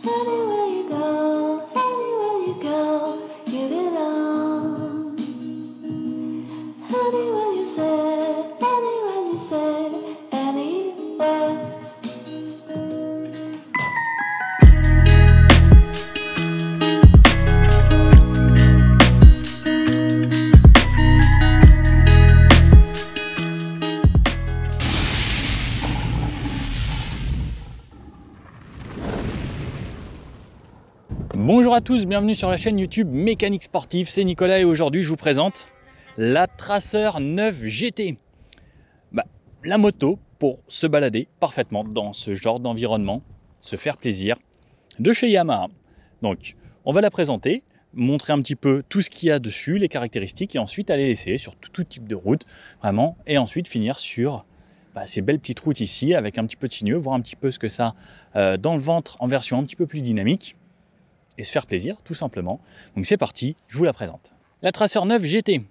Anywhere you go, you belong. Anywhere you say, anywhere. Bonjour à tous, bienvenue sur la chaîne YouTube Mécanique Sportive, c'est Nicolas et aujourd'hui je vous présente la Tracer 9 GT. La moto pour se balader parfaitement dans ce genre d'environnement, se faire plaisir, de chez Yamaha. Donc on va la présenter, montrer un petit peu tout ce qu'il y a dessus, les caractéristiques et ensuite aller l'essayer sur tout type de route, vraiment, et ensuite finir sur ces belles petites routes ici avec un petit peu de sinueux, voir un petit peu ce que ça a dans le ventre en version un petit peu plus dynamique. Et se faire plaisir, tout simplement. Donc c'est parti, je vous la présente. La Tracer 9 GT,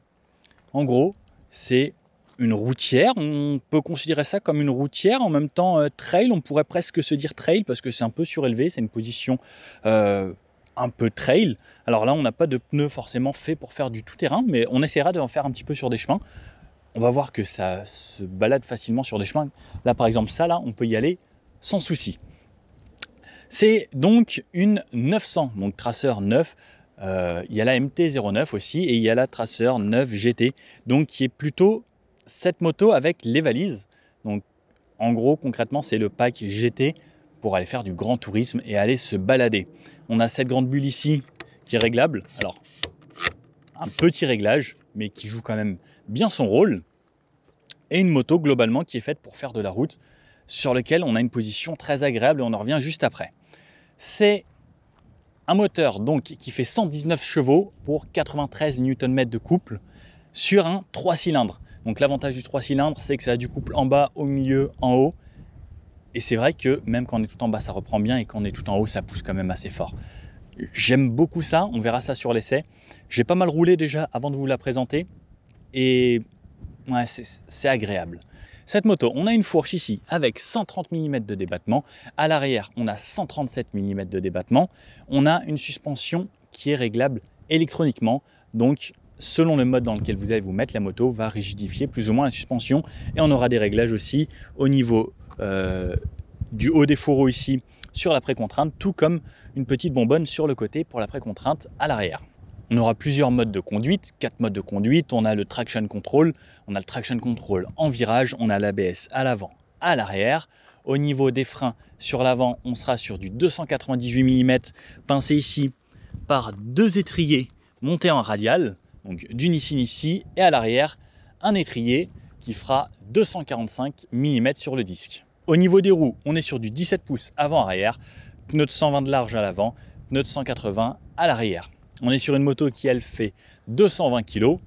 en gros, c'est une routière. On peut considérer ça comme une routière, en même temps trail. On pourrait presque se dire trail parce que c'est un peu surélevé, c'est une position un peu trail. Alors là, on n'a pas de pneus forcément fait pour faire du tout-terrain, mais on essaiera d'en faire un petit peu sur des chemins. On va voir que ça se balade facilement sur des chemins. Là, par exemple, ça, là, on peut y aller sans souci. C'est donc une 900, donc Tracer 9. Il y a la MT-09 aussi et il y a la Tracer 9 GT, donc qui est plutôt cette moto avec les valises. Donc en gros, concrètement, c'est le pack GT pour aller faire du grand tourisme et aller se balader. On a cette grande bulle ici qui est réglable. Alors, un petit réglage, mais qui joue quand même bien son rôle. Et une moto globalement qui est faite pour faire de la route, sur lequel on a une position très agréable et on en revient juste après. C'est un moteur donc qui fait 119 chevaux pour 93 Nm de couple sur un 3 cylindres. Donc l'avantage du 3 cylindres, c'est que ça a du couple en bas, au milieu, en haut. Et c'est vrai que même quand on est tout en bas, ça reprend bien et quand on est tout en haut, ça pousse quand même assez fort. J'aime beaucoup ça, on verra ça sur l'essai. J'ai pas mal roulé déjà avant de vous la présenter et ouais, c'est agréable. Cette moto, on a une fourche ici avec 130 mm de débattement. À l'arrière, on a 137 mm de débattement. On a une suspension qui est réglable électroniquement. Donc, selon le mode dans lequel vous allez vous mettre, la moto va rigidifier plus ou moins la suspension. Et on aura des réglages aussi au niveau du haut des fourreaux ici sur la précontrainte, tout comme une petite bonbonne sur le côté pour la précontrainte à l'arrière. On aura plusieurs modes de conduite, 4 modes de conduite. On a le traction control, on a le traction control en virage, on a l'ABS à l'avant, à l'arrière. Au niveau des freins, sur l'avant, on sera sur du 298 mm, pincé ici par deux étriers montés en radial, donc du Nissin et à l'arrière, un étrier qui fera 245 mm sur le disque. Au niveau des roues, on est sur du 17 pouces avant-arrière, pneu de 120 de large à l'avant, pneu de 180 à l'arrière. On est sur une moto qui, elle, fait 220 kg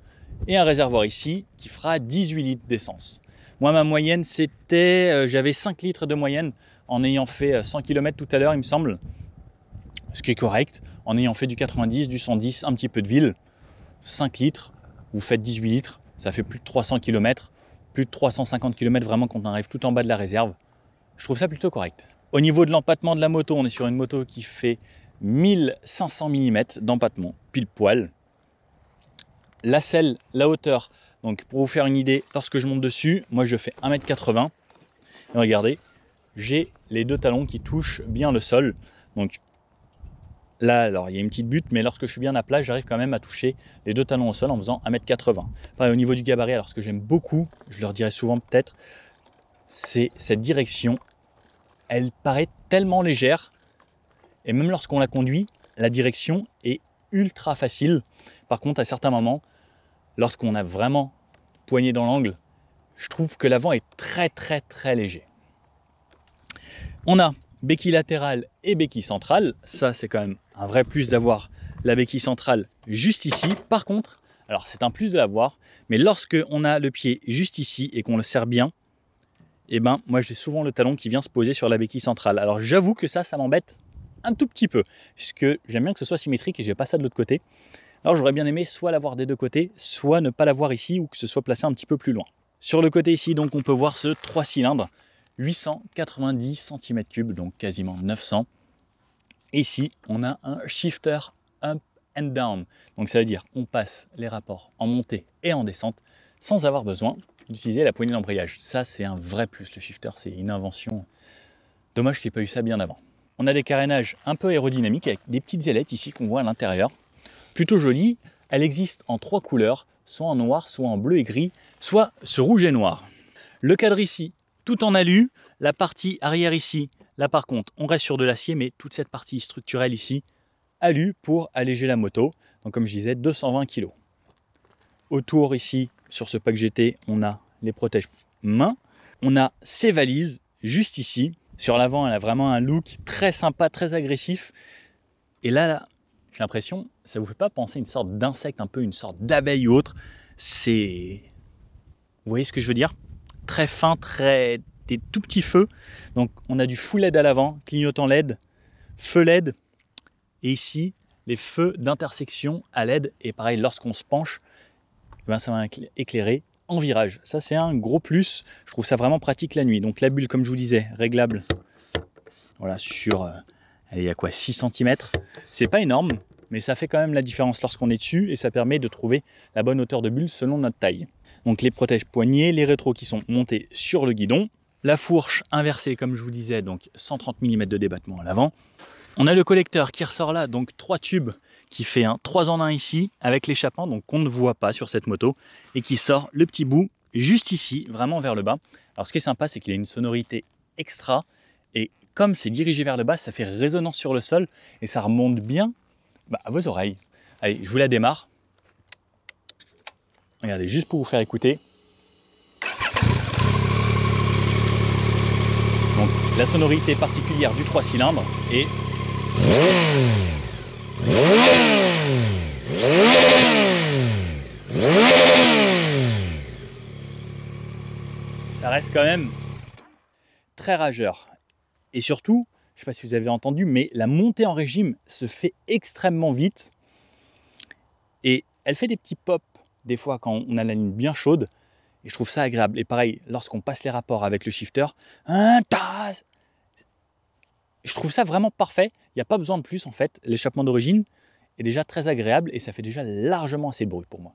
et un réservoir ici qui fera 18 litres d'essence. Moi, ma moyenne, c'était, j'avais 5 litres de moyenne en ayant fait 100 km tout à l'heure, il me semble, ce qui est correct. En ayant fait du 90, du 110, un petit peu de ville, 5 litres, vous faites 18 litres, ça fait plus de 300 km, plus de 350 km vraiment quand on arrive tout en bas de la réserve. Je trouve ça plutôt correct. Au niveau de l'empattement de la moto, on est sur une moto qui fait 1500 mm d'empattement, pile poil. La selle, la hauteur, donc pour vous faire une idée, lorsque je monte dessus, moi je fais 1,80 m. Et regardez, j'ai les deux talons qui touchent bien le sol. Donc là, alors il y a une petite butte, mais lorsque je suis bien à plat, j'arrive quand même à toucher les deux talons au sol en faisant 1,80 m. Pareil, au niveau du gabarit, alors ce que j'aime beaucoup, je leur dirai souvent peut-être, c'est cette direction. Elle paraît tellement légère. Et même lorsqu'on la conduit, la direction est ultra facile. Par contre, à certains moments, lorsqu'on a vraiment poigné dans l'angle, je trouve que l'avant est très léger. On a béquille latérale et béquille centrale. Ça, c'est quand même un vrai plus d'avoir la béquille centrale juste ici. Par contre, alors c'est un plus de l'avoir, mais lorsque on a le pied juste ici et qu'on le serre bien, et ben moi j'ai souvent le talon qui vient se poser sur la béquille centrale. Alors j'avoue que ça m'embête un tout petit peu, puisque j'aime bien que ce soit symétrique et j'ai pas ça de l'autre côté. Alors j'aurais bien aimé soit l'avoir des deux côtés, soit ne pas l'avoir ici ou que ce soit placé un petit peu plus loin. Sur le côté ici, donc on peut voir ce 3 cylindres, 890 cm3, donc quasiment 900. Et ici, on a un shifter up and down. Donc ça veut dire qu'on passe les rapports en montée et en descente sans avoir besoin d'utiliser la poignée d'embrayage. Ça, c'est un vrai plus, le shifter. C'est une invention. Dommage qu'il n'y ait pas eu ça bien avant. On a des carénages un peu aérodynamiques avec des petites ailettes ici qu'on voit à l'intérieur. Plutôt jolies. Elle existe en 3 couleurs, soit en noir, soit en bleu et gris, soit ce rouge et noir. Le cadre ici, tout en alu. La partie arrière ici, là par contre, on reste sur de l'acier, mais toute cette partie structurelle ici, alu pour alléger la moto. Donc comme je disais, 220 kg. Autour ici, sur ce pack GT, on a les protèges mains. On a ces valises juste ici. Sur l'avant, elle a vraiment un look très sympa, très agressif. Et là, j'ai l'impression, ça vous fait pas penser à une sorte d'insecte, un peu une sorte d'abeille ou autre. C'est... Vous voyez ce que je veux dire? Très fin, des tout petits feux. Donc on a du full LED à l'avant, clignotant LED, feu LED. Et ici, les feux d'intersection à LED. Et pareil, lorsqu'on se penche, ben ça va éclairer en virage. Ça, c'est un gros plus. Je trouve ça vraiment pratique la nuit. Donc la bulle, comme je vous disais, réglable. Voilà, sur... allez, il y a quoi, 6 cm. C'est pas énorme, mais ça fait quand même la différence lorsqu'on est dessus. Et ça permet de trouver la bonne hauteur de bulle selon notre taille. Donc les protèges poignets, les rétros qui sont montés sur le guidon. La fourche inversée, comme je vous disais, donc 130 mm de débattement à l'avant. On a le collecteur qui ressort là, donc 3 tubes, qui fait un 3 en 1 ici, avec l'échappement, donc qu'on ne voit pas sur cette moto, et qui sort le petit bout juste ici, vraiment vers le bas. Alors ce qui est sympa, c'est qu'il a une sonorité extra, et comme c'est dirigé vers le bas, ça fait résonance sur le sol, et ça remonte bien à vos oreilles. Allez, je vous la démarre. Regardez, juste pour vous faire écouter. Donc la sonorité particulière du 3 cylindres et ça reste quand même très rageur. Et surtout, je ne sais pas si vous avez entendu, mais la montée en régime se fait extrêmement vite et elle fait des petits pops des fois quand on a la ligne bien chaude. Et je trouve ça agréable. Et pareil, lorsqu'on passe les rapports avec le shifter, je trouve ça vraiment parfait. Il n'y a pas besoin de plus en fait. L'échappement d'origine est déjà très agréable et ça fait déjà largement assez de bruit pour moi.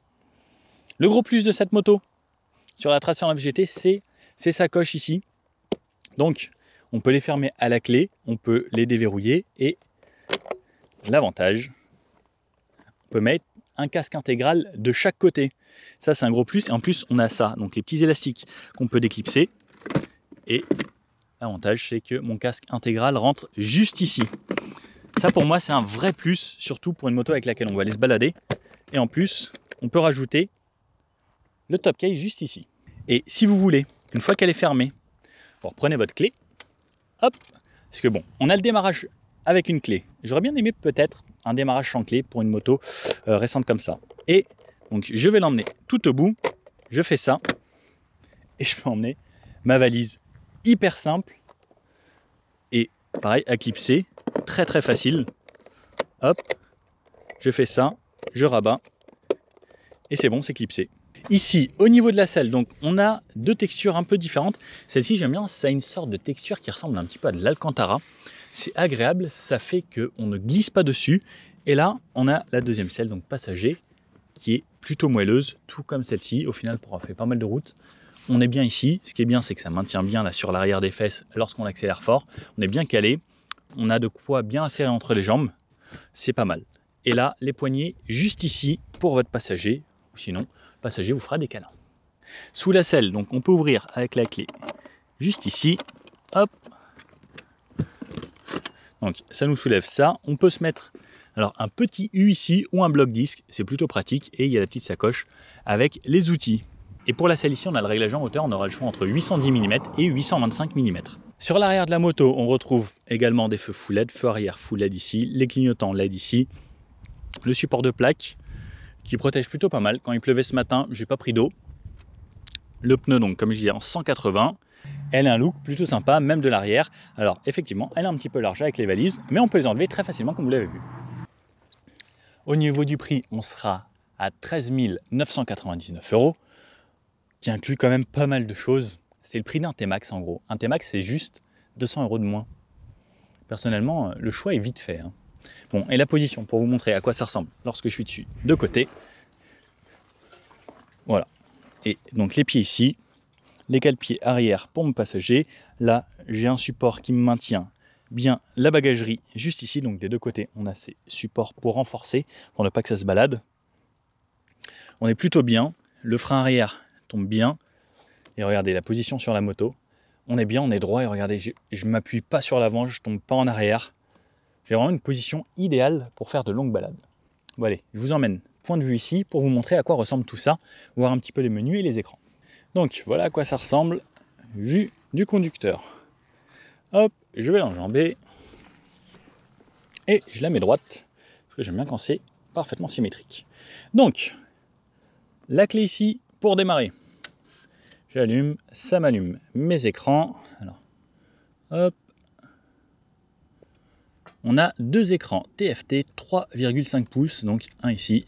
Le gros plus de cette moto sur la Tracer 9 GT, c'est ces sacoches ici. Donc, on peut les fermer à la clé, on peut les déverrouiller et l'avantage, on peut mettre un casque intégral de chaque côté. Ça, c'est un gros plus. Et en plus, on a ça, donc les petits élastiques qu'on peut déclipser. Et l'avantage, c'est que mon casque intégral rentre juste ici. Ça, pour moi, c'est un vrai plus, surtout pour une moto avec laquelle on va aller se balader. Et en plus, on peut rajouter le top case juste ici. Et si vous voulez, une fois qu'elle est fermée, vous reprenez votre clé. Hop, parce que bon, on a le démarrage avec une clé. J'aurais bien aimé peut-être un démarrage sans clé pour une moto récente comme ça. Et donc je vais l'emmener tout au bout. Je fais ça et je peux emmener ma valise hyper simple et pareil à clipser, très très facile. Hop, je fais ça, je rabats et c'est bon, c'est clipsé. Ici, au niveau de la selle, donc on a deux textures un peu différentes. Celle-ci, j'aime bien, ça a une sorte de texture qui ressemble un petit peu à de l'Alcantara. C'est agréable, ça fait qu'on ne glisse pas dessus. Et là, on a la deuxième selle, donc passager, qui est plutôt moelleuse, tout comme celle-ci. Au final, pour avoir fait pas mal de routes, on est bien ici. Ce qui est bien, c'est que ça maintient bien là sur l'arrière des fesses lorsqu'on accélère fort. On est bien calé, on a de quoi bien serrer entre les jambes. C'est pas mal. Et là, les poignées juste ici pour votre passager, ou sinon, le passager vous fera des câlins. Sous la selle, donc on peut ouvrir avec la clé juste ici. Hop. Donc ça nous soulève ça. On peut se mettre alors un petit U ici ou un bloc disque, c'est plutôt pratique. Et il y a la petite sacoche avec les outils. Et pour la selle ici, on a le réglage en hauteur, on aura le choix entre 810 mm et 825 mm. Sur l'arrière de la moto, on retrouve également des feux full LED, feu arrière full LED ici, les clignotants LED ici, le support de plaque qui protège plutôt pas mal. Quand il pleuvait ce matin, j'ai pas pris d'eau. Le pneu, donc comme je disais, en 180. Elle a un look plutôt sympa, même de l'arrière. Alors effectivement, elle est un petit peu large avec les valises, mais on peut les enlever très facilement comme vous l'avez vu. Au niveau du prix, on sera à 13 999 €, qui inclut quand même pas mal de choses. C'est le prix d'un T-Max en gros. Un T-Max, c'est juste 200 € de moins. personnellement, le choix est vite fait, hein. Bon, et la position, pour vous montrer à quoi ça ressemble lorsque je suis dessus, de côté. Voilà. Et donc les pieds ici, les cale-pieds arrière pour mon passager. Là, j'ai un support qui me maintient bien la bagagerie juste ici. Donc des deux côtés, on a ces supports pour renforcer, pour ne pas que ça se balade. On est plutôt bien. Le frein arrière tombe bien. Et regardez la position sur la moto. On est bien, on est droit. Et regardez, je ne m'appuie pas sur l'avant, je ne tombe pas en arrière. J'ai vraiment une position idéale pour faire de longues balades. Bon allez, je vous emmène point de vue ici pour vous montrer à quoi ressemble tout ça, voir un petit peu les menus et les écrans. Donc voilà à quoi ça ressemble, vue du conducteur. Hop, je vais l'enjamber et je la mets droite, parce que j'aime bien quand c'est parfaitement symétrique. Donc, la clé ici pour démarrer. J'allume, ça m'allume mes écrans. Alors, hop. On a deux écrans TFT 3,5 pouces, donc un ici,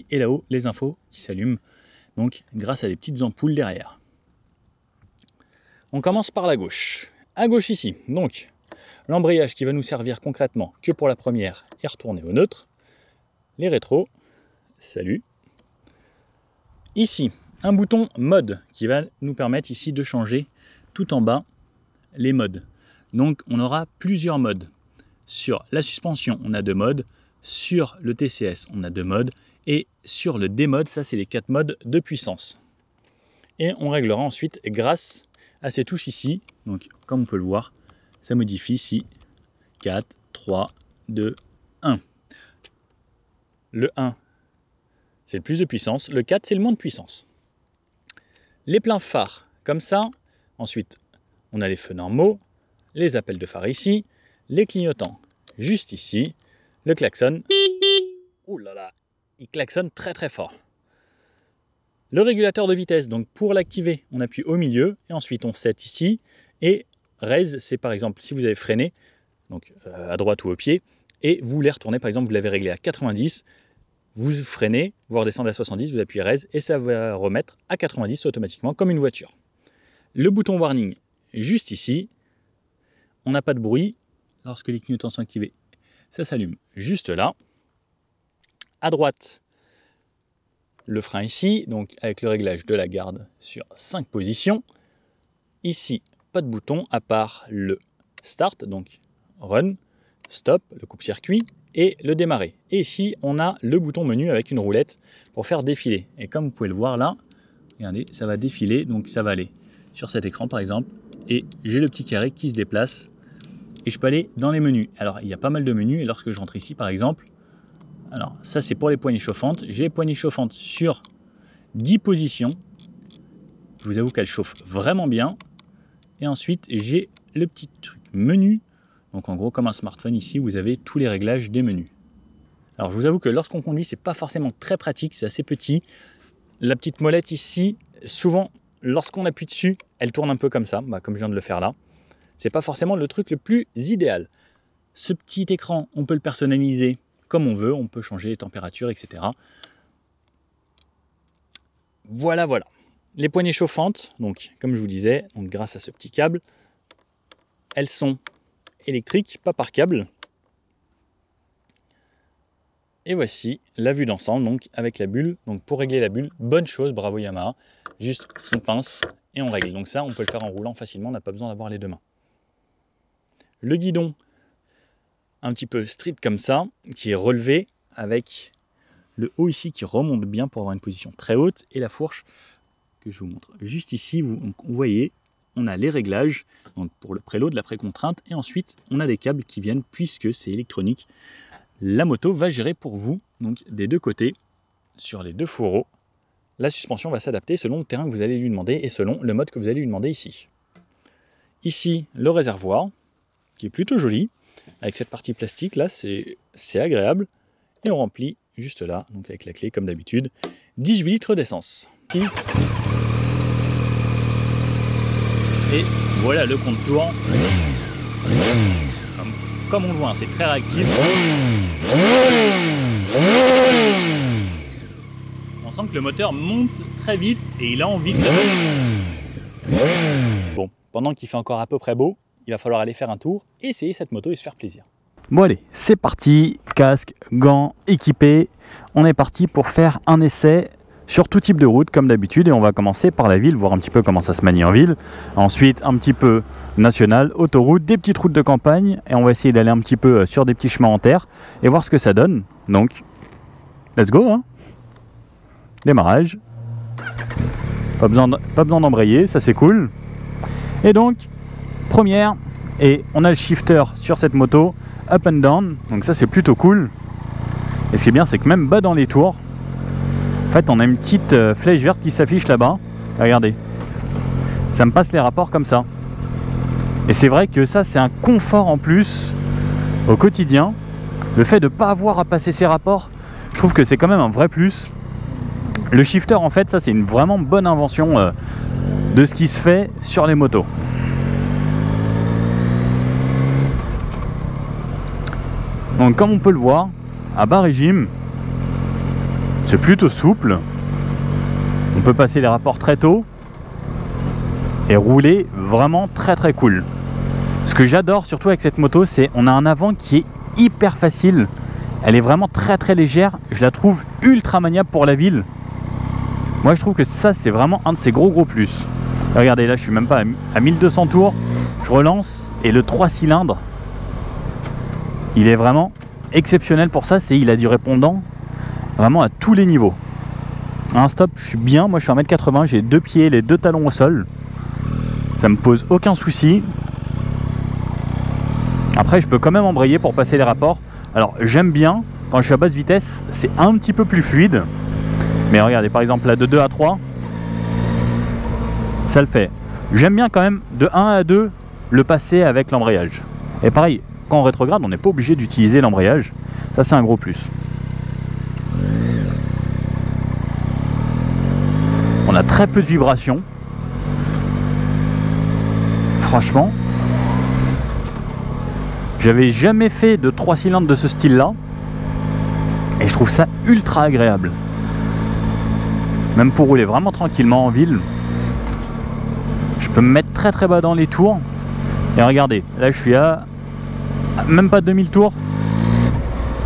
et là-haut, les infos qui s'allument, donc grâce à des petites ampoules derrière. On commence par la gauche. À gauche ici, donc, l'embrayage qui va nous servir concrètement que pour la première et retourner au neutre. Les rétros, salut. Ici, un bouton mode qui va nous permettre ici de changer tout en bas les modes. Donc, on aura plusieurs modes. Sur la suspension, on a deux modes. Sur le TCS, on a deux modes. Et sur le D-mode, ça c'est les 4 modes de puissance. Et on réglera ensuite grâce à ces touches ici. Donc comme on peut le voir, ça modifie ici 4, 3, 2, 1. Le 1, c'est le plus de puissance. Le 4, c'est le moins de puissance. Les pleins phares, comme ça. Ensuite, on a les feux normaux, les appels de phare ici, les clignotants juste ici, le klaxon. Ouh là là, il klaxonne très très fort. Le régulateur de vitesse, donc pour l'activer, on appuie au milieu et ensuite on set ici. Et raise, c'est par exemple si vous avez freiné, donc à droite ou au pied, et vous voulez retourner, par exemple, vous l'avez réglé à 90, vous freinez, vous redescendez à 70, vous appuyez raise et ça va remettre à 90 automatiquement comme une voiture. Le bouton warning juste ici, on n'a pas de bruit. Lorsque les clignotants sont activés, ça s'allume juste là. À droite, le frein ici, donc avec le réglage de la garde sur 5 positions. Ici, pas de bouton à part le start, donc run, stop, le coupe-circuit et le démarrer. Et ici, on a le bouton menu avec une roulette pour faire défiler. Et comme vous pouvez le voir là, regardez, ça va défiler, donc ça va aller sur cet écran par exemple. Et j'ai le petit carré qui se déplace. Et je peux aller dans les menus. Alors, il y a pas mal de menus. Et lorsque je rentre ici, par exemple, alors ça, c'est pour les poignées chauffantes. J'ai les poignées chauffantes sur 10 positions. Je vous avoue qu'elles chauffent vraiment bien. Et ensuite, j'ai le petit truc menu. Donc, en gros, comme un smartphone ici, vous avez tous les réglages des menus. Alors, je vous avoue que lorsqu'on conduit, c'est pas forcément très pratique. C'est assez petit. La petite molette ici, souvent, lorsqu'on appuie dessus, elle tourne un peu comme ça, comme je viens de le faire là. C'est pas forcément le truc le plus idéal. Ce petit écran, on peut le personnaliser comme on veut, on peut changer les températures, etc. Voilà. Les poignées chauffantes, donc comme je vous disais, donc grâce à ce petit câble, elles sont électriques, pas par câble. Et voici la vue d'ensemble, donc avec la bulle. Donc pour régler la bulle, bonne chose, bravo Yamaha. Juste on pince et on règle. Donc ça, on peut le faire en roulant facilement, on n'a pas besoin d'avoir les deux mains. Le guidon, un petit peu strict comme ça, qui est relevé avec le haut ici qui remonte bien pour avoir une position très haute. Et la fourche que je vous montre juste ici, vous voyez, on a les réglages donc pour le préload, la précontrainte. Et ensuite, on a des câbles qui viennent, puisque c'est électronique. La moto va gérer pour vous, donc des deux côtés, sur les deux fourreaux. La suspension va s'adapter selon le terrain que vous allez lui demander et selon le mode que vous allez lui demander ici. Ici, le réservoir, qui est plutôt joli, avec cette partie plastique là, c'est agréable. Et on remplit juste là, donc avec la clé comme d'habitude, 18 litres d'essence. Et voilà le compte tour. Comme on le voit, c'est très réactif. On sent que le moteur monte très vite et il a envie que ça monte. Bon, pendant qu'il fait encore à peu près beau, il va falloir aller faire un tour, essayer cette moto et se faire plaisir. Bon allez, c'est parti, casque, gants, équipé. On est parti pour faire un essai sur tout type de route comme d'habitude et on va commencer par la ville, voir un petit peu comment ça se manie en ville. Ensuite un petit peu national, autoroute, des petites routes de campagne et on va essayer d'aller un petit peu sur des petits chemins en terre et voir ce que ça donne. Donc, let's go hein. Démarrage. Pas besoin d'embrayer, ça c'est cool. Et donc, première, et on a le shifter sur cette moto, up and down, donc ça c'est plutôt cool. Et ce qui est bien, c'est que même bas dans les tours, en fait on a une petite flèche verte qui s'affiche là-bas. Regardez, ça me passe les rapports comme ça. Et c'est vrai que ça c'est un confort en plus au quotidien. Le fait de ne pas avoir à passer ces rapports, je trouve que c'est quand même un vrai plus. Le shifter en fait, ça c'est une vraiment bonne invention de ce qui se fait sur les motos. Donc comme on peut le voir, à bas régime, c'est plutôt souple. On peut passer les rapports très tôt et rouler vraiment très très cool. Ce que j'adore surtout avec cette moto, c'est on a un avant qui est hyper facile. Elle est vraiment très très légère. Je la trouve ultra maniable pour la ville. Moi je trouve que ça c'est vraiment un de ses gros plus. Regardez là, je suis même pas à 1200 tours. Je relance et le 3 cylindres, il est vraiment exceptionnel pour ça. Il a du répondant vraiment à tous les niveaux. Un stop, je suis bien. Moi je suis 1m80, j'ai 2 pieds, les 2 talons au sol. Ça me pose aucun souci. Après je peux quand même embrayer pour passer les rapports. Alors j'aime bien, quand je suis à basse vitesse, c'est un petit peu plus fluide. Mais regardez, par exemple là de 2 à 3, ça le fait. J'aime bien quand même de 1 à 2 le passer avec l'embrayage. Et pareil, quand on rétrograde, on n'est pas obligé d'utiliser l'embrayage. Ça c'est un gros plus. On a très peu de vibrations. Franchement, j'avais jamais fait de 3 cylindres de ce style là. Et je trouve ça ultra agréable. Même pour rouler vraiment tranquillement en ville. Je peux me mettre très très bas dans les tours. Et regardez, là je suis à même pas 2000 tours.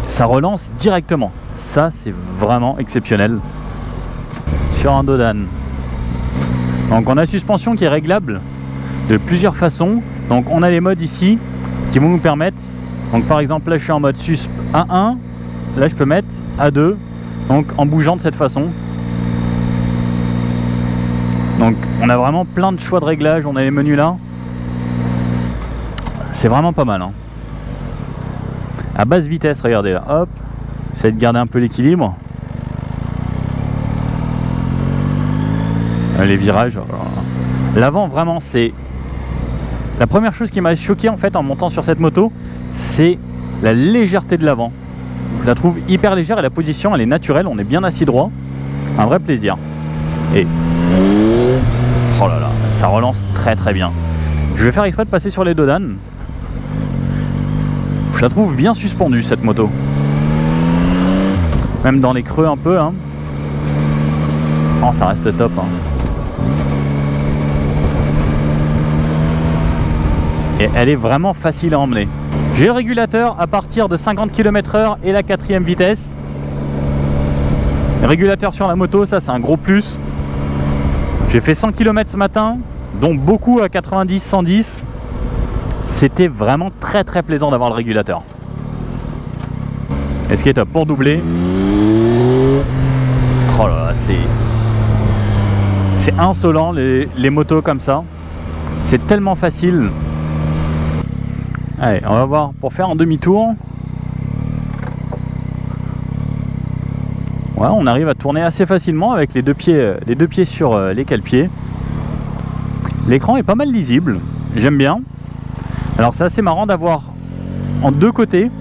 Ça relance directement. Ça c'est vraiment exceptionnel. Sur un dos d'âne. Donc on a suspension qui est réglable de plusieurs façons. Donc on a les modes ici qui vont nous permettre. Donc par exemple là je suis en mode susp A1. Là je peux mettre A2. Donc en bougeant de cette façon. Donc on a vraiment plein de choix de réglage. On a les menus là. C'est vraiment pas mal hein. À basse vitesse, regardez là, hop, essayez de garder un peu l'équilibre. Les virages, l'avant vraiment c'est la première chose qui m'a choqué en fait en montant sur cette moto, c'est la légèreté de l'avant. Je la trouve hyper légère et la position elle est naturelle, on est bien assis droit, un vrai plaisir. Et oh là là, ça relance très très bien. Je vais faire exprès de passer sur les dos d'âne. Je la trouve bien suspendue cette moto. Même dans les creux un peu hein. Oh ça reste top hein. Et elle est vraiment facile à emmener. J'ai le régulateur à partir de 50 km/h et la 4e vitesse. Le régulateur sur la moto, ça c'est un gros plus. J'ai fait 100 km ce matin, dont beaucoup à 90-110. C'était vraiment très très plaisant d'avoir le régulateur. Et ce qui est top pour doubler. Oh là là, c'est insolent les motos comme ça. C'est tellement facile. Allez, on va voir pour faire un demi-tour. Ouais, on arrive à tourner assez facilement avec les deux pieds sur les cale-pieds. L'écran est pas mal lisible, j'aime bien. Alors c'est assez marrant d'avoir en deux côtés.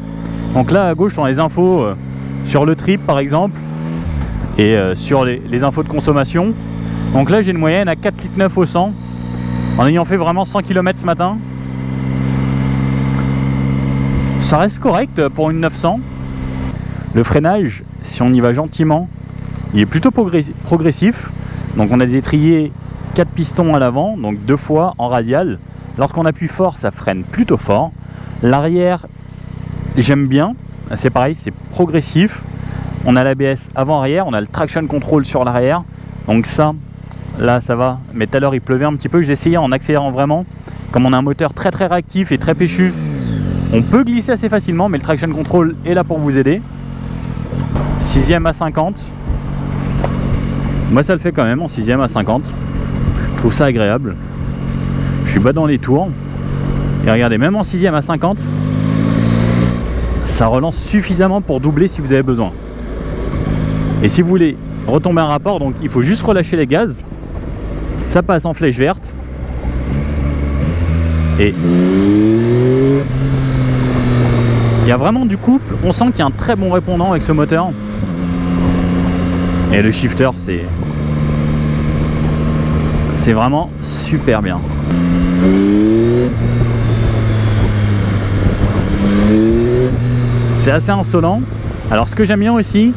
Donc là à gauche sont les infos sur le trip par exemple et sur les infos de consommation. Donc là j'ai une moyenne à 4,9 litres au 100 en ayant fait vraiment 100 km ce matin. Ça reste correct pour une 900. Le freinage, si on y va gentiment, il est plutôt progressif. Donc on a des étriers 4 pistons à l'avant, donc 2 fois en radial. lorsqu'on appuie fort, ça freine plutôt fort. L'arrière, j'aime bien. C'est pareil, c'est progressif. On a l'ABS avant-arrière, on a le traction control sur l'arrière. Donc ça, là, ça va. Mais tout à l'heure, il pleuvait un petit peu. J'ai essayé en accélérant vraiment. Comme on a un moteur très très réactif et très péchu, on peut glisser assez facilement, mais le traction control est là pour vous aider. 6ème à 50. Moi, ça le fait quand même en 6ème à 50. Je trouve ça agréable. Je suis bas dans les tours. Et regardez, même en 6ème à 50, ça relance suffisamment pour doubler si vous avez besoin. Et si vous voulez retomber un rapport, donc il faut juste relâcher les gaz. Ça passe en flèche verte. Et il y a vraiment du couple. On sent qu'il y a un très bon répondant avec ce moteur. Et le shifter, c'est vraiment super bien. C'est assez insolent. Alors ce que j'aime bien aussi,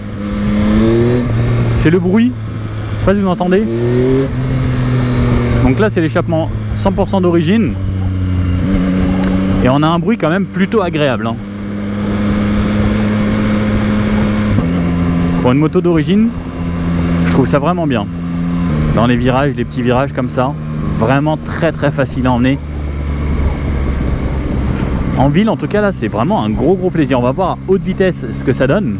c'est le bruit. Je sais pas si vous entendez. Donc là c'est l'échappement 100% d'origine. Et on a un bruit quand même plutôt agréable. Hein. Pour une moto d'origine, je trouve ça vraiment bien. Dans les virages, les petits virages comme ça, vraiment très très facile à emmener. En ville en tout cas là c'est vraiment un gros plaisir. On va voir à haute vitesse ce que ça donne.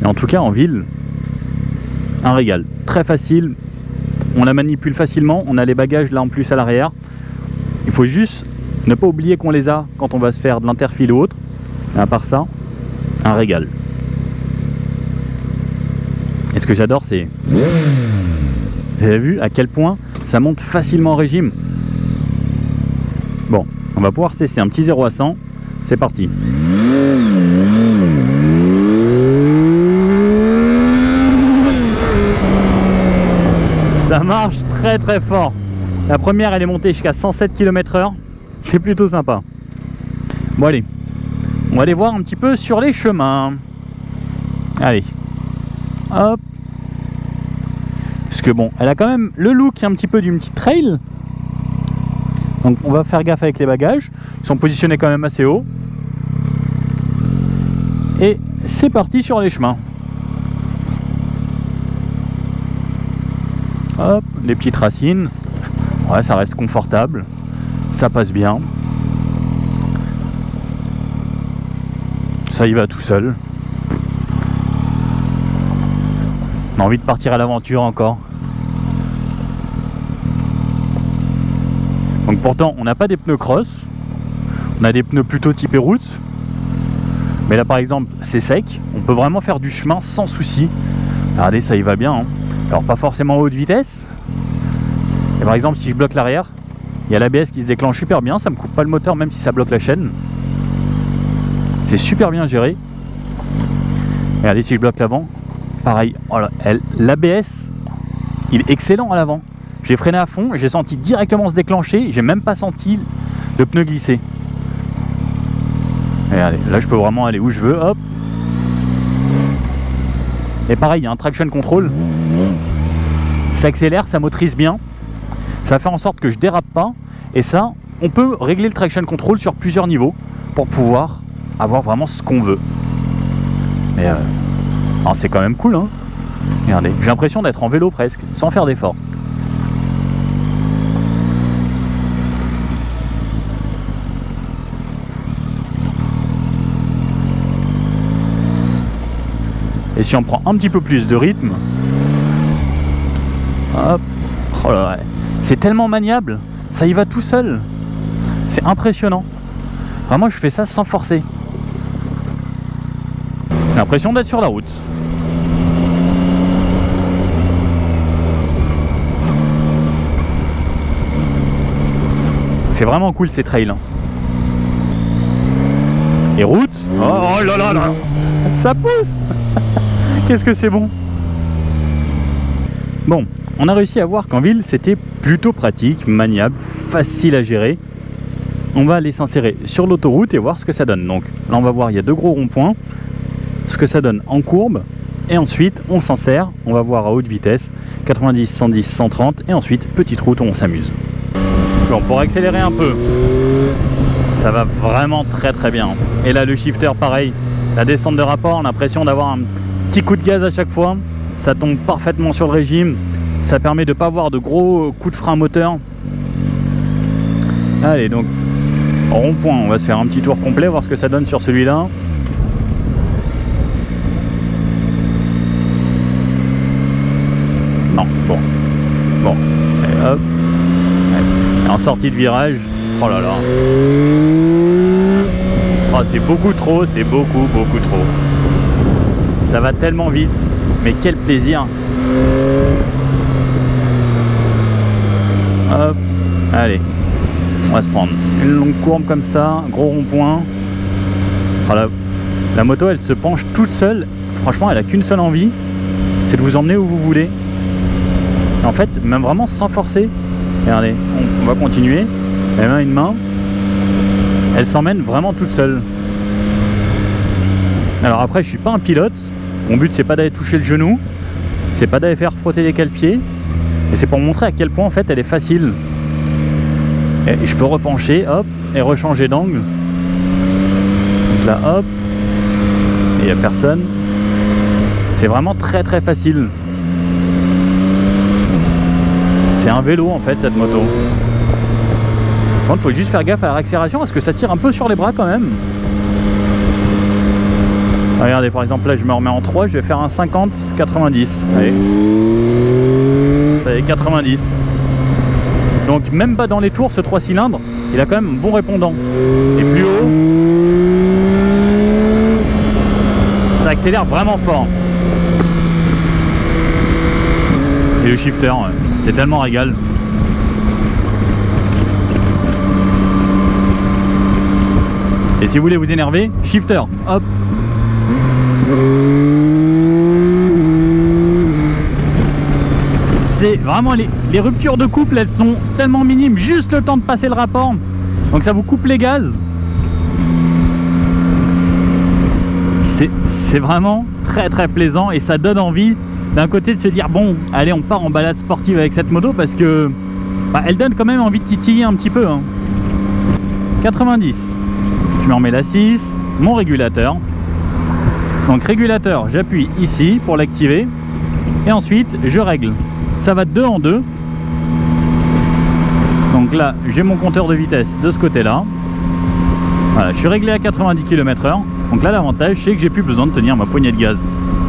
Et en tout cas en ville, un régal. Très facile, on la manipule facilement, on a les bagages là en plus à l'arrière. Il faut juste ne pas oublier qu'on les a quand on va se faire de l'interfile ou autre. Et à part ça, un régal. Et ce que j'adore c'est... Vous avez vu à quel point ça monte facilement en régime. Bon, on va pouvoir tester un petit 0 à 100. C'est parti. Ça marche très très fort. La première elle est montée jusqu'à 107 km/h. C'est plutôt sympa. Bon allez, on va aller voir un petit peu sur les chemins. Allez, hop. Parce que bon, elle a quand même le look un petit peu d'une petite trail. Donc on va faire gaffe avec les bagages. Ils sont positionnés quand même assez haut. Et c'est parti sur les chemins. Hop, des petites racines. Ouais, ça reste confortable. Ça passe bien. Ça y va tout seul. On a envie de partir à l'aventure encore. Donc pourtant on n'a pas des pneus cross. On a des pneus plutôt typés route. Mais là par exemple c'est sec. On peut vraiment faire du chemin sans souci. Regardez, ça y va bien. Hein. Alors pas forcément à haute vitesse. Et par exemple si je bloque l'arrière, il y a l'ABS qui se déclenche super bien. Ça me coupe pas le moteur même si ça bloque la chaîne. C'est super bien géré. Regardez si je bloque l'avant. Pareil, oh l'ABS, il est excellent à l'avant. J'ai freiné à fond, j'ai senti directement se déclencher, j'ai même pas senti le pneu glisser. Et regardez, là je peux vraiment aller où je veux, hop. Et pareil, il y a un traction control. Ça accélère, ça motorise bien. Ça fait en sorte que je dérape pas. Et ça, on peut régler le traction control sur plusieurs niveaux pour pouvoir avoir vraiment ce qu'on veut. Mais c'est quand même cool, hein. Regardez, j'ai l'impression d'être en vélo presque, sans faire d'effort. Et si on prend un petit peu plus de rythme, hop, oh là, c'est tellement maniable, ça y va tout seul. C'est impressionnant. Vraiment, je fais ça sans forcer. J'ai l'impression d'être sur la route. C'est vraiment cool ces trails. Et route, oh là là là, ça pousse. Qu'est-ce que c'est bon. Bon, on a réussi à voir qu'en ville c'était plutôt pratique, maniable, facile à gérer. On va aller s'insérer sur l'autoroute et voir ce que ça donne. Donc là on va voir, il y a deux gros ronds-points. Ce que ça donne en courbe, et ensuite on s'insère, on va voir à haute vitesse, 90, 110, 130 et ensuite petite route où on s'amuse. Bon, pour accélérer un peu, ça va vraiment très bien. Et là le shifter pareil, la descente de rapport, on a l'impression d'avoir un petit coup de gaz à chaque fois, ça tombe parfaitement sur le régime, ça permet de ne pas avoir de gros coups de frein moteur. Allez, donc rond-point, on va se faire un petit tour complet, voir ce que ça donne sur celui-là. Non, bon, allez, hop, allez. En sortie de virage, oh là là, oh, c'est beaucoup trop, c'est beaucoup trop. Ça va tellement vite, mais quel plaisir. Hop, allez, on va se prendre une longue courbe comme ça, gros rond-point. Oh, la moto, elle se penche toute seule. Franchement, elle a qu'une seule envie, c'est de vous emmener où vous voulez. Et en fait, même vraiment sans forcer. Regardez, on va continuer. La main, une main. Elle s'emmène vraiment toute seule. Alors après, je suis pas un pilote. Mon but, c'est pas d'aller toucher le genou. C'est pas d'aller faire frotter les cale-pieds. Et c'est pour montrer à quel point en fait elle est facile. Et je peux repencher, hop, et rechanger d'angle. Donc là, hop, et il n'y a personne. C'est vraiment très facile. C'est un vélo en fait cette moto. Par contre, il faut juste faire gaffe à la réaccélération parce que ça tire un peu sur les bras quand même. Regardez, par exemple là je me remets en 3, je vais faire un 50-90. Allez. Ça y est, 90. Donc même pas dans les tours, ce 3 cylindres, il a quand même un bon répondant. Et plus haut, ça accélère vraiment fort. Et le shifter, c'est tellement régal. Et si vous voulez vous énerver, shifter, hop. C'est vraiment les ruptures de couple, elles sont tellement minimes, juste le temps de passer le rapport. Donc ça vous coupe les gaz. C'est vraiment très plaisant et ça donne envie d'un côté de se dire bon, allez, on part en balade sportive avec cette moto parce que bah, elle donne quand même envie de titiller un petit peu. 90. Je me remets la 6, mon régulateur. Donc régulateur, j'appuie ici pour l'activer et ensuite je règle. Ça va de 2 en 2. Donc là, j'ai mon compteur de vitesse de ce côté-là. Voilà, je suis réglé à 90 km/h. Donc là, l'avantage, c'est que j'ai plus besoin de tenir ma poignée de gaz.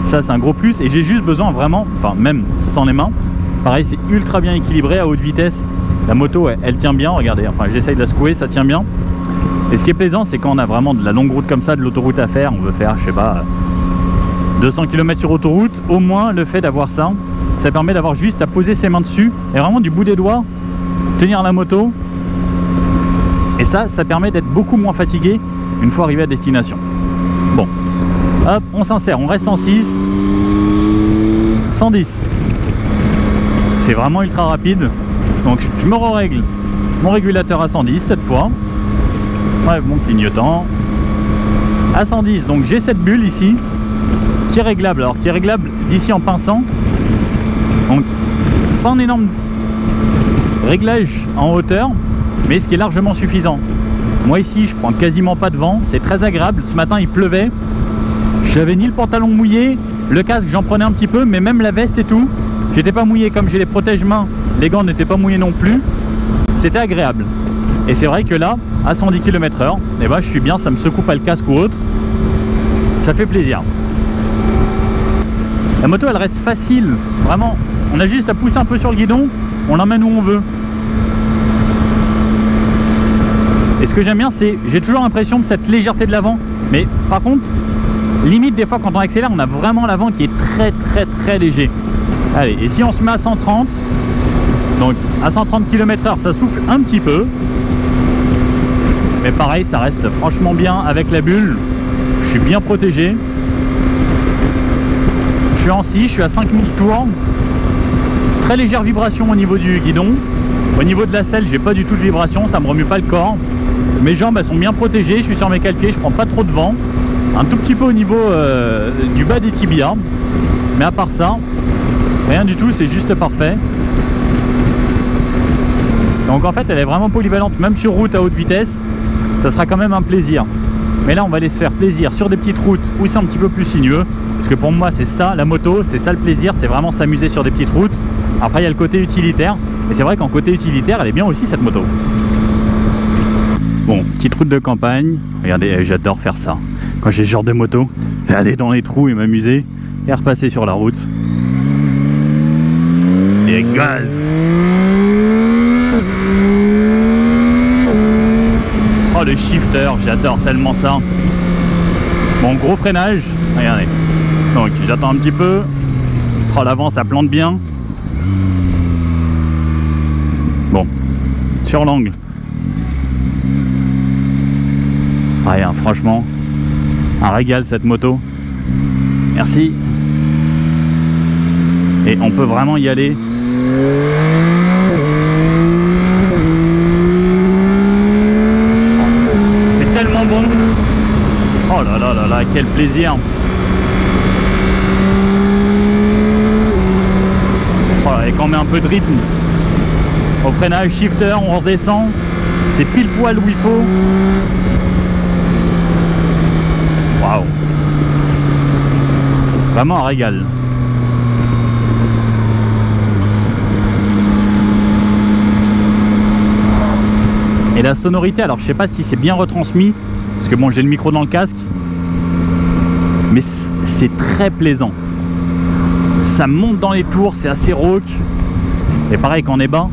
Ça, c'est un gros plus. Et j'ai juste besoin vraiment, enfin même sans les mains, pareil, c'est ultra bien équilibré à haute vitesse. La moto, elle tient bien. Regardez, enfin, j'essaye de la secouer, ça tient bien. Et ce qui est plaisant, c'est quand on a vraiment de la longue route comme ça, de l'autoroute à faire, on veut faire, je sais pas, 200 km sur autoroute, au moins le fait d'avoir ça, ça permet d'avoir juste à poser ses mains dessus et vraiment du bout des doigts tenir la moto. Et ça permet d'être beaucoup moins fatigué une fois arrivé à destination. Bon, hop, on s'insère, on reste en 6, 110. C'est vraiment ultra rapide. Donc je me règle mon régulateur à 110 cette fois. Ouais, mon clignotant à 110. Donc j'ai cette bulle ici qui est réglable. Alors qui est réglable d'ici en pinçant. Donc pas un énorme réglage en hauteur, mais ce qui est largement suffisant. Moi ici je prends quasiment pas de vent, c'est très agréable. Ce matin il pleuvait, j'avais ni le pantalon mouillé, le casque j'en prenais un petit peu, mais même la veste et tout, j'étais pas mouillé. Comme j'ai les protège-mains, les gants n'étaient pas mouillés non plus, c'était agréable. Et c'est vrai que là, à 110 km/h, eh ben, je suis bien, ça me secoue pas le casque ou autre, ça fait plaisir. La moto elle reste facile, vraiment, on a juste à pousser un peu sur le guidon, on l'emmène où on veut. Et ce que j'aime bien, c'est, j'ai toujours l'impression de cette légèreté de l'avant, mais par contre, limite des fois quand on accélère, on a vraiment l'avant qui est très léger. Allez, et si on se met à 130, donc à 130 km/h, ça souffle un petit peu, mais pareil, ça reste franchement bien avec la bulle, je suis bien protégé. Je suis en 6, je suis à 5000 tours, très légère vibration au niveau du guidon. Au niveau de la selle, j'ai pas du tout de vibration, ça me remue pas le corps. Mes jambes elles sont bien protégées, je suis sur mes cale-pieds, je prends pas trop de vent. un tout petit peu au niveau du bas des tibias, mais à part ça, rien du tout, c'est juste parfait. Donc en fait elle est vraiment polyvalente, même sur route à haute vitesse, ça sera quand même un plaisir. Mais là on va aller se faire plaisir sur des petites routes où c'est un petit peu plus sinueux, parce que pour moi c'est ça la moto, c'est ça le plaisir, c'est vraiment s'amuser sur des petites routes. Après il y a le côté utilitaire, et c'est vrai qu'en côté utilitaire elle est bien aussi cette moto. Bon, petite route de campagne, regardez, j'adore faire ça. Quand j'ai ce genre de moto, c'est aller dans les trous et m'amuser, et repasser sur la route. Et gaz! Oh le shifter, j'adore tellement ça. Bon, gros freinage, regardez. Donc j'attends un petit peu. Oh l'avant ça plante bien. Bon, sur l'angle. Rien, franchement, un régal cette moto. Merci. Et on peut vraiment y aller. C'est tellement bon. Oh là là là là, quel plaisir. Oh là, et quand on met un peu de rythme au freinage, shifter, on redescend. C'est pile poil où il faut. Waouh. Vraiment un régal. Et la sonorité, alors je sais pas si c'est bien retransmis, parce que bon j'ai le micro dans le casque, mais c'est très plaisant. Ça monte dans les tours, c'est assez rauque. Et pareil quand on est bas,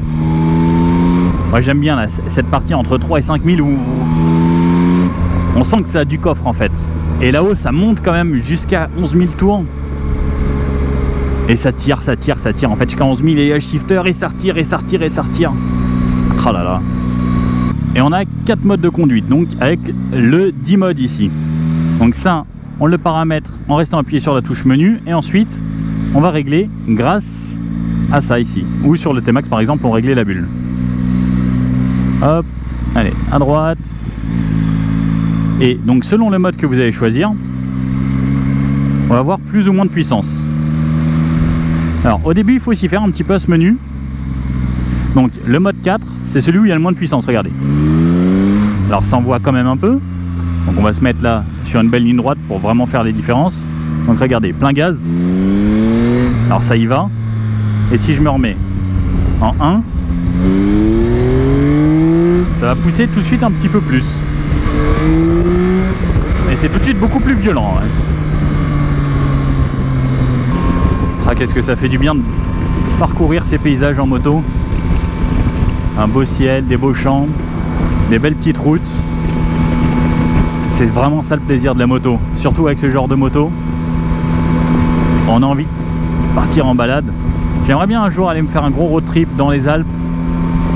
moi j'aime bien là, cette partie entre 3 et 5 000 où on sent que ça a du coffre en fait. Et là-haut ça monte quand même jusqu'à 11 000 tours. Et ça tire, ça tire, ça tire. En fait jusqu'à 11 000 et shifter et ça retire et ça retire et ça retire. Oh là là. Et on a 4 modes de conduite, donc avec le 10 mode ici. Donc ça, on le paramètre en restant appuyé sur la touche menu. Et ensuite, on va régler grâce à ça ici. Ou sur le T-Max par exemple, on réglait la bulle. Hop, allez, à droite. Et donc selon le mode que vous allez choisir, on va avoir plus ou moins de puissance. Alors au début, il faut aussi faire un petit peu à ce menu. Donc le mode 4, c'est celui où il y a le moins de puissance, regardez. Alors ça envoie quand même un peu. Donc on va se mettre là sur une belle ligne droite pour vraiment faire les différences. Donc regardez, plein gaz. Alors ça y va. Et si je me remets en 1, ça va pousser tout de suite un petit peu plus. Et c'est tout de suite beaucoup plus violent. Ouais. Ah, qu'est-ce que ça fait du bien de parcourir ces paysages en moto. Un beau ciel, des beaux champs, des belles petites routes. C'est vraiment ça le plaisir de la moto. Surtout avec ce genre de moto. On a envie de partir en balade. J'aimerais bien un jour aller me faire un gros road trip dans les Alpes.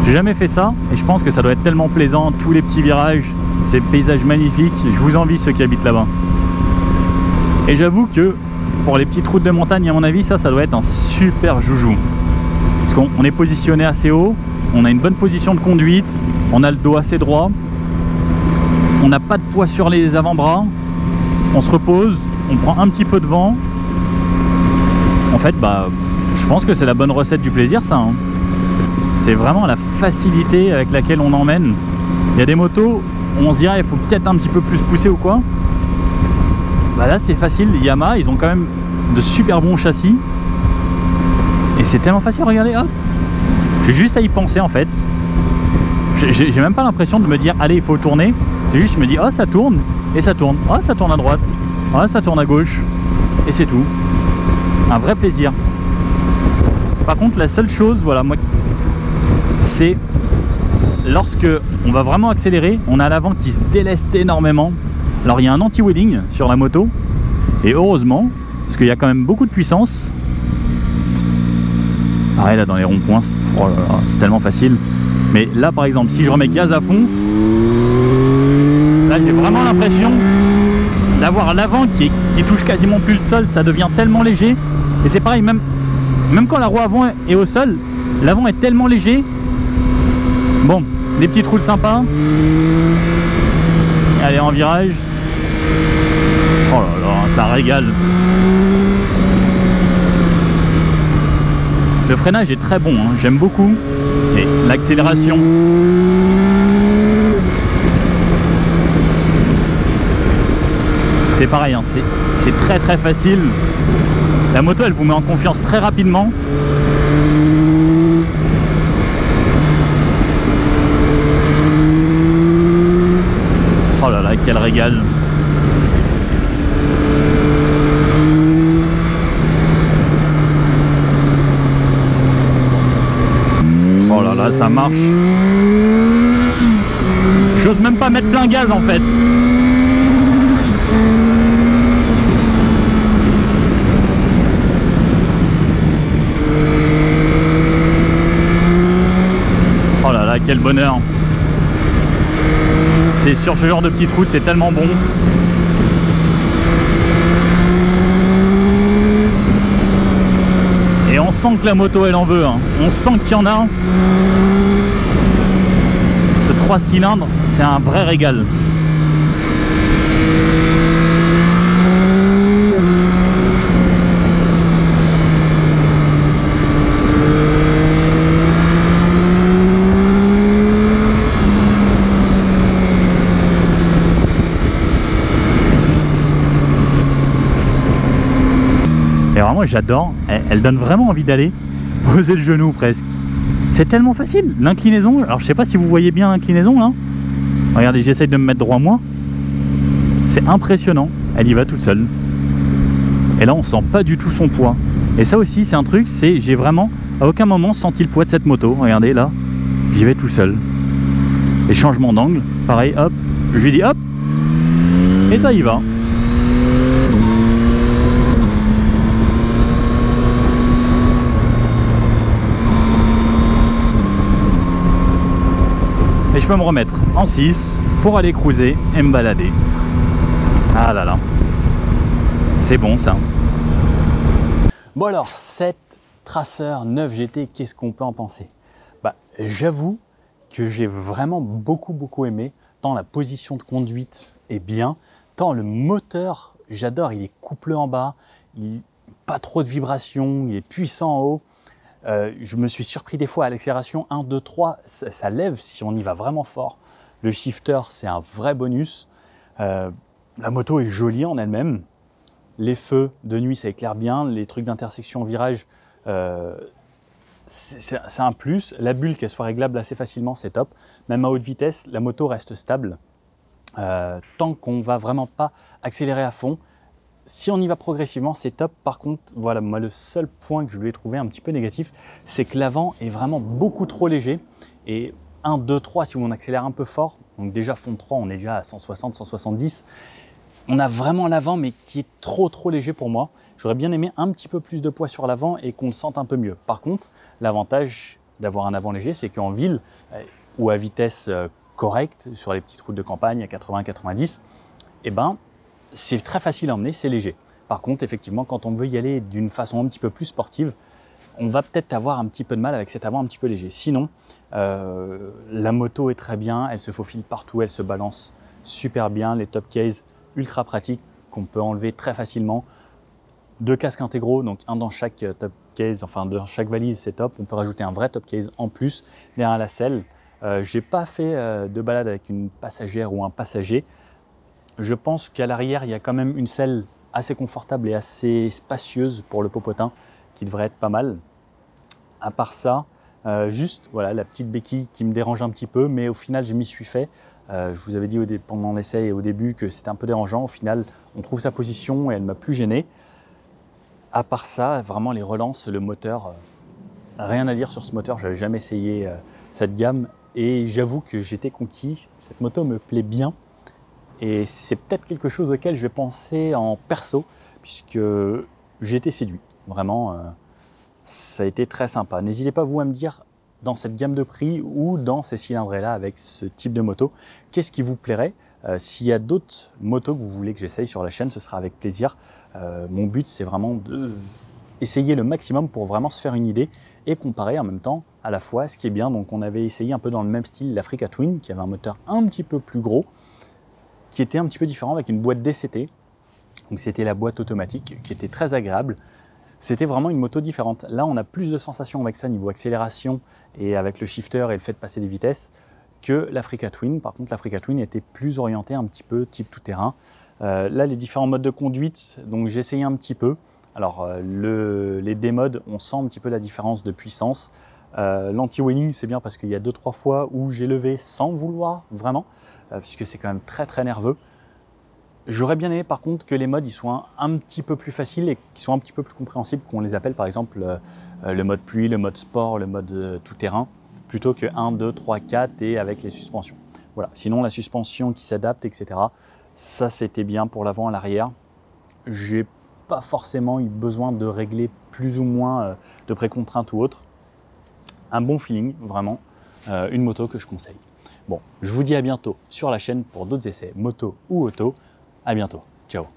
J'ai jamais fait ça et je pense que ça doit être tellement plaisant. Tous les petits virages, ces paysages magnifiques. Je vous envie ceux qui habitent là-bas. Et j'avoue que pour les petites routes de montagne, à mon avis, ça doit être un super joujou. Parce qu'on est positionné assez haut. On a une bonne position de conduite, on a le dos assez droit, on n'a pas de poids sur les avant-bras, on se repose, on prend un petit peu de vent. En fait, bah, je pense que c'est la bonne recette du plaisir ça. Hein. C'est vraiment la facilité avec laquelle on emmène. Il y a des motos où on se dirait il faut peut-être un petit peu plus pousser ou quoi. Bah là c'est facile, Yamaha, ils ont quand même de super bons châssis. Et c'est tellement facile, regardez, hop. J'ai juste à y penser en fait. J'ai même pas l'impression de me dire allez il faut tourner. J'ai juste je me dis oh ça tourne et ça tourne. Oh ça tourne à droite. Oh ça tourne à gauche. Et c'est tout. Un vrai plaisir. Par contre la seule chose, voilà moi, c'est lorsque on va vraiment accélérer, on a l'avant qui se déleste énormément. Alors il y a un anti-wheeling sur la moto. Et heureusement, parce qu'il y a quand même beaucoup de puissance. Pareil là dans les ronds-points, oh c'est tellement facile. Mais là par exemple, si je remets gaz à fond, là j'ai vraiment l'impression d'avoir l'avant qui touche quasiment plus le sol, ça devient tellement léger. Et c'est pareil, même quand la roue avant est au sol, l'avant est tellement léger. Bon, des petites roules sympas. Allez en virage. Oh là là, ça régale. Le freinage est très bon, hein, j'aime beaucoup. Et l'accélération. C'est pareil, hein, c'est très très facile. La moto, elle vous met en confiance très rapidement. Oh là là, quel régal. Oh là là, ça marche. J'ose même pas mettre plein gaz en fait. Oh là là, quel bonheur. C'est sur ce genre de petite route, c'est tellement bon. Et on sent que la moto elle en veut, hein. On sent qu'il y en a. Ce 3 cylindres, c'est un vrai régal. Et vraiment j'adore, elle donne vraiment envie d'aller poser le genou presque. C'est tellement facile, l'inclinaison, alors je sais pas si vous voyez bien l'inclinaison là. Regardez, j'essaye de me mettre droit moi. C'est impressionnant, elle y va toute seule. Et là on sent pas du tout son poids. Et ça aussi c'est un truc, c'est j'ai vraiment à aucun moment senti le poids de cette moto. Regardez là, j'y vais tout seul. Et changement d'angle, pareil, hop, je lui dis hop, et ça y va. Et je peux me remettre en 6 pour aller cruiser et me balader. Ah là là, c'est bon ça. Bon alors, cette Tracer 9 GT, qu'est-ce qu'on peut en penser? Bah, j'avoue que j'ai vraiment beaucoup aimé, tant la position de conduite est bien, tant le moteur, j'adore, il est couplé en bas, pas trop de vibrations, il est puissant en haut. Je me suis surpris des fois à l'accélération 1, 2, 3, ça lève si on y va vraiment fort. Le shifter, c'est un vrai bonus. La moto est jolie en elle-même. Les feux de nuit, ça éclaire bien. Les trucs d'intersection en virage, c'est un plus. La bulle, qu'elle soit réglable assez facilement, c'est top. Même à haute vitesse, la moto reste stable. Tant qu'on va vraiment pas accélérer à fond. Si on y va progressivement, c'est top. Par contre, voilà, moi, le seul point que je lui ai trouvé un petit peu négatif, c'est que l'avant est vraiment beaucoup trop léger. Et 1, 2, 3, si on accélère un peu fort, donc déjà fond 3, on est déjà à 160, 170. On a vraiment l'avant, mais qui est trop léger pour moi. J'aurais bien aimé un petit peu plus de poids sur l'avant et qu'on le sente un peu mieux. Par contre, l'avantage d'avoir un avant léger, c'est qu'en ville ou à vitesse correcte, sur les petites routes de campagne à 80-90, eh ben, c'est très facile à emmener, c'est léger. Par contre, effectivement, quand on veut y aller d'une façon un petit peu plus sportive, on va peut-être avoir un petit peu de mal avec cet avant un petit peu léger. Sinon, la moto est très bien, elle se faufile partout, elle se balance super bien. Les top cases ultra pratiques qu'on peut enlever très facilement. 2 casques intégraux, donc un dans chaque top case, enfin dans chaque valise, c'est top. On peut rajouter un vrai top case en plus derrière la selle. J'ai pas fait de balade avec une passagère ou un passager. Je pense qu'à l'arrière, il y a quand même une selle assez confortable et assez spacieuse pour le popotin qui devrait être pas mal. À part ça, juste voilà, la petite béquille qui me dérange un petit peu, mais au final, je m'y suis fait. Je vous avais dit pendant l'essai et au début que c'était un peu dérangeant. Au final, on trouve sa position et elle m'a plus gêné. À part ça, vraiment les relances, le moteur, rien à dire sur ce moteur. Je n'avais jamais essayé cette gamme et j'avoue que j'étais conquis. Cette moto me plaît bien. Et c'est peut-être quelque chose auquel je vais penser en perso, puisque j'ai été séduit. Vraiment, ça a été très sympa. N'hésitez pas vous à me dire, dans cette gamme de prix ou dans ces cylindrées-là avec ce type de moto, qu'est-ce qui vous plairait? S'il y a d'autres motos que vous voulez que j'essaye sur la chaîne, ce sera avec plaisir. Mon but, c'est vraiment d'essayer le maximum pour vraiment se faire une idée et comparer en même temps à la fois ce qui est bien. Donc on avait essayé un peu dans le même style l'Africa Twin, qui avait un moteur un petit peu plus gros, qui était un petit peu différent avec une boîte DCT. Donc c'était la boîte automatique qui était très agréable. C'était vraiment une moto différente. Là, on a plus de sensations avec ça niveau accélération et avec le shifter et le fait de passer des vitesses que l'Africa Twin. Par contre, l'Africa Twin était plus orientée un petit peu type tout-terrain. Là, les différents modes de conduite, donc j'ai essayé un petit peu. Alors, les D-modes, on sent un petit peu la différence de puissance. L'anti-wheeling, c'est bien parce qu'il y a 2-3 fois où j'ai levé sans vouloir, vraiment, puisque c'est quand même très très nerveux. J'aurais bien aimé par contre que les modes ils soient un petit peu plus faciles et qu'ils soient un petit peu plus compréhensibles, qu'on les appelle par exemple le mode pluie, le mode sport, le mode tout-terrain, plutôt que 1, 2, 3, 4 et avec les suspensions. Voilà. Sinon la suspension qui s'adapte, etc. Ça c'était bien pour l'avant et l'arrière. J'ai pas forcément eu besoin de régler plus ou moins de précontraintes ou autre. Un bon feeling, vraiment. Une moto que je conseille. Bon, je vous dis à bientôt sur la chaîne pour d'autres essais moto ou auto. À bientôt. Ciao.